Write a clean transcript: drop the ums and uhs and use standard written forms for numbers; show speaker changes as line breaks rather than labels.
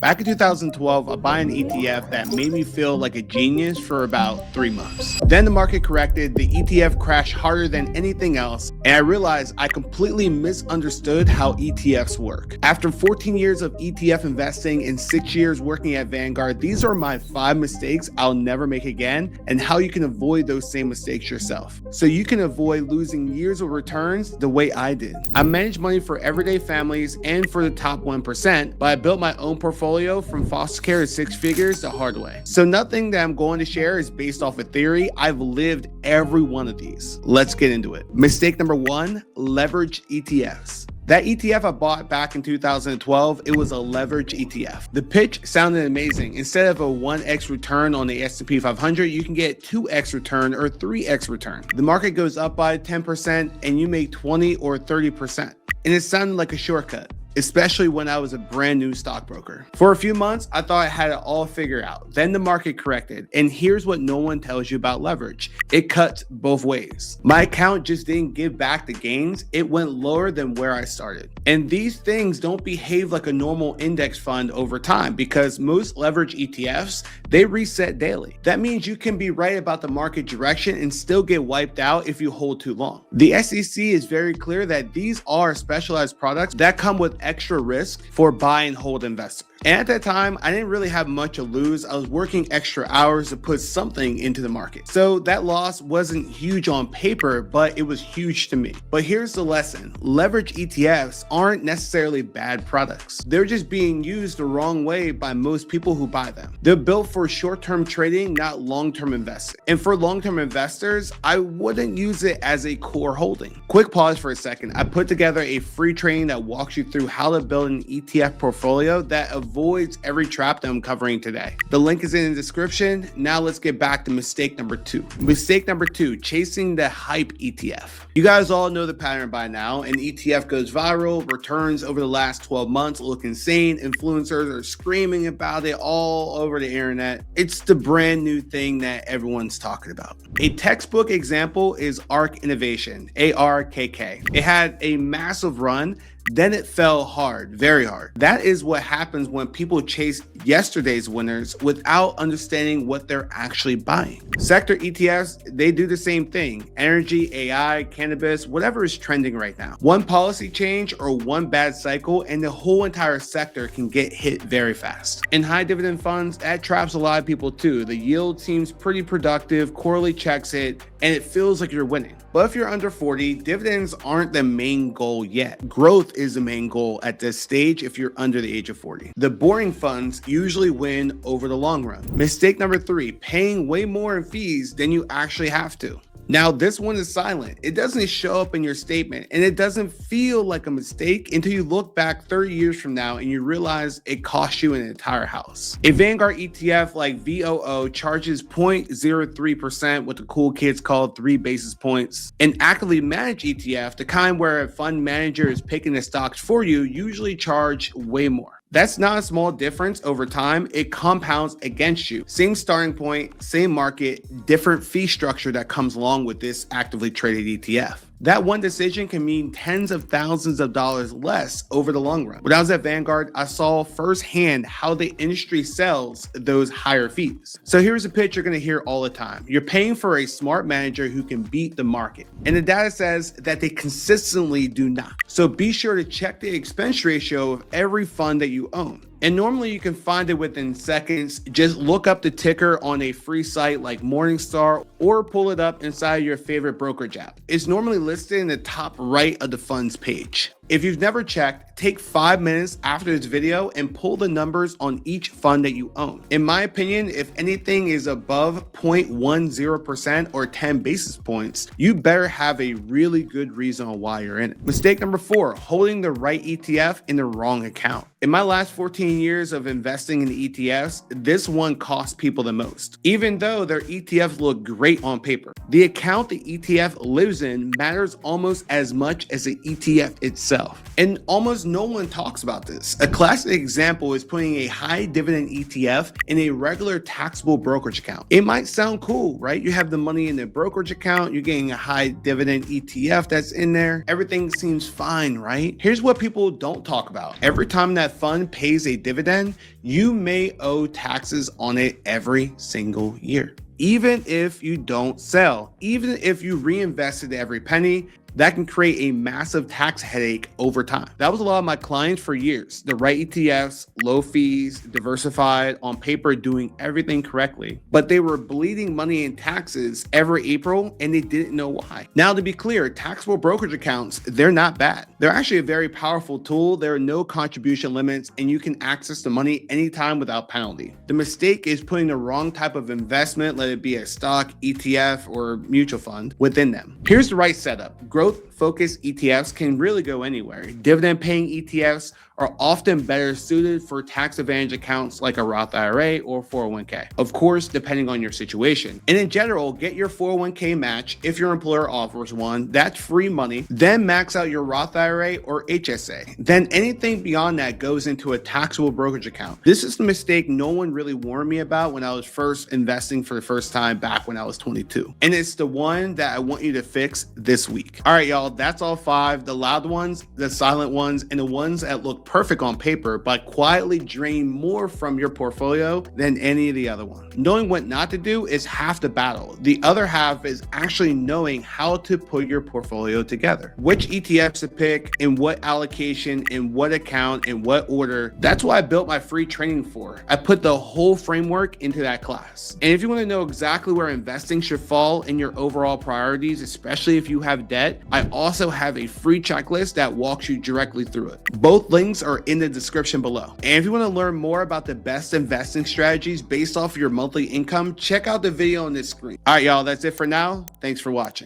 Back in 2012, I bought an ETF that made me feel like a genius for about 3 months. Then the market corrected, the ETF crashed harder than anything else, and I realized I completely misunderstood how ETFs work. After 14 years of ETF investing and 6 years working at Vanguard, these are my 5 mistakes I'll never make again and how you can avoid those same mistakes yourself. So you can avoid losing years of returns the way I did. I manage money for everyday families and for the top 1%, but I built my own portfolio from foster care to 6 figures the hard way. So nothing that I'm going to share is based off of theory. I've lived every one of these. Let's get into it. Mistake number 1, leverage ETFs. That ETF I bought back in 2012, it was a leverage ETF. The pitch sounded amazing. Instead of a 1x return on the S&P 500, you can get 2x return or 3x return. The market goes up by 10% and you make 20 or 30%. And it sounded like a shortcut, especially when I was a brand new stockbroker. For a few months, I thought I had it all figured out. Then the market corrected. And here's what no one tells you about leverage. It cuts both ways. My account just didn't give back the gains. It went lower than where I started. And these things don't behave like a normal index fund over time because most leverage ETFs, they reset daily. That means you can be right about the market direction and still get wiped out if you hold too long. The SEC is very clear that these are specialized products that come with extra risk for buy and hold investors. And at that time, I didn't really have much to lose. I was working extra hours to put something into the market. So that loss wasn't huge on paper, but it was huge to me. But here's the lesson. Leverage ETFs aren't necessarily bad products. They're just being used the wrong way by most people who buy them. They're built for short-term trading, not long-term investing. And for long-term investors, I wouldn't use it as a core holding. Quick pause for a second. I put together a free training that walks you through how to build an ETF portfolio that avoids every trap that I'm covering today. The link is in the description. Now let's get back to mistake number 2. Mistake number 2, chasing the hype ETF. You guys all know the pattern by now. An ETF goes viral, returns over the last 12 months look insane. Influencers are screaming about it all over the internet. It's the brand new thing that everyone's talking about. A textbook example is ARK Innovation, ARKK. It had a massive run, then it fell hard, very hard. That is what happens when people chase yesterday's winners without understanding what they're actually buying. Sector ETFs, they do the same thing. Energy, AI, cannabis, whatever is trending right now. One policy change or one bad cycle and the whole entire sector can get hit very fast. In high dividend funds, that traps a lot of people too. The yield seems pretty productive, quarterly checks hit, and it feels like you're winning. But if you're under 40, dividends aren't the main goal yet. Growth is the main goal at this stage if you're under the age of 40. The boring funds usually win over the long run. Mistake number 3, paying way more in fees than you actually have to. Now, this one is silent. It doesn't show up in your statement, and it doesn't feel like a mistake until you look back 30 years from now and you realize it cost you an entire house. A Vanguard ETF like VOO charges 0.03%, what the cool kids call 3 basis points. An actively managed ETF, the kind where a fund manager is picking the stocks for you, usually charge way more. That's not a small difference over time. It compounds against you. Same starting point, same market, different fee structure that comes along with this actively traded ETF. That one decision can mean tens of thousands of dollars less over the long run. When I was at Vanguard, I saw firsthand how the industry sells those higher fees. So here's a pitch you're going to hear all the time. You're paying for a smart manager who can beat the market. And the data says that they consistently do not. So be sure to check the expense ratio of every fund that you own. And normally you can find it within seconds. Just look up the ticker on a free site like Morningstar or pull it up inside your favorite brokerage app. It's normally listed in the top right of the fund's page. If you've never checked, take 5 minutes after this video and pull the numbers on each fund that you own. In my opinion, if anything is above 0.10% or 10 basis points, you better have a really good reason on why you're in it. Mistake number 4, holding the right ETF in the wrong account. In my last 14 years of investing in ETFs, this one costs people the most. Even though their ETFs look great on paper, the account the ETF lives in matters almost as much as the ETF itself. itself. And almost no one talks about this. A classic example is putting a high dividend ETF in a regular taxable brokerage account. It might sound cool, right? You have the money in the brokerage account, you're getting a high dividend ETF that's in there. Everything seems fine, right? Here's what people don't talk about. Every time that fund pays a dividend, you may owe taxes on it every single year. Even if you don't sell, even if you reinvested every penny, that can create a massive tax headache over time. That was a lot of my clients for years. The right ETFs, low fees, diversified, on paper doing everything correctly, but they were bleeding money in taxes every April and they didn't know why. Now, to be clear, taxable brokerage accounts, they're not bad. They're actually a very powerful tool. There are no contribution limits and you can access the money anytime without penalty. The mistake is putting the wrong type of investment, let it be a stock, ETF, or mutual fund, within them. Here's the right setup. Growth-focused ETFs can really go anywhere. Dividend-paying ETFs are often better suited for tax advantage accounts like a Roth IRA or 401k. Of course, depending on your situation. And in general, get your 401k match if your employer offers one. That's free money. Then max out your Roth IRA or HSA. Then anything beyond that goes into a taxable brokerage account. This is the mistake no one really warned me about when I was first investing for the first time back when I was 22. And it's the one that I want you to fix this week. All right, y'all, that's all 5. The loud ones, the silent ones, and the ones that look perfect on paper, but quietly drain more from your portfolio than any of the other ones. Knowing what not to do is half the battle. The other half is actually knowing how to put your portfolio together. Which ETFs to pick, in what allocation, in what account, in what order. That's what I built my free training for. I put the whole framework into that class. And if you want to know exactly where investing should fall in your overall priorities, especially if you have debt, I also have a free checklist that walks you directly through it. Both links are in the description below. And if you want to learn more about the best investing strategies based off of your monthly income, check out the video on this screen. All right, y'all, that's it for now. Thanks for watching.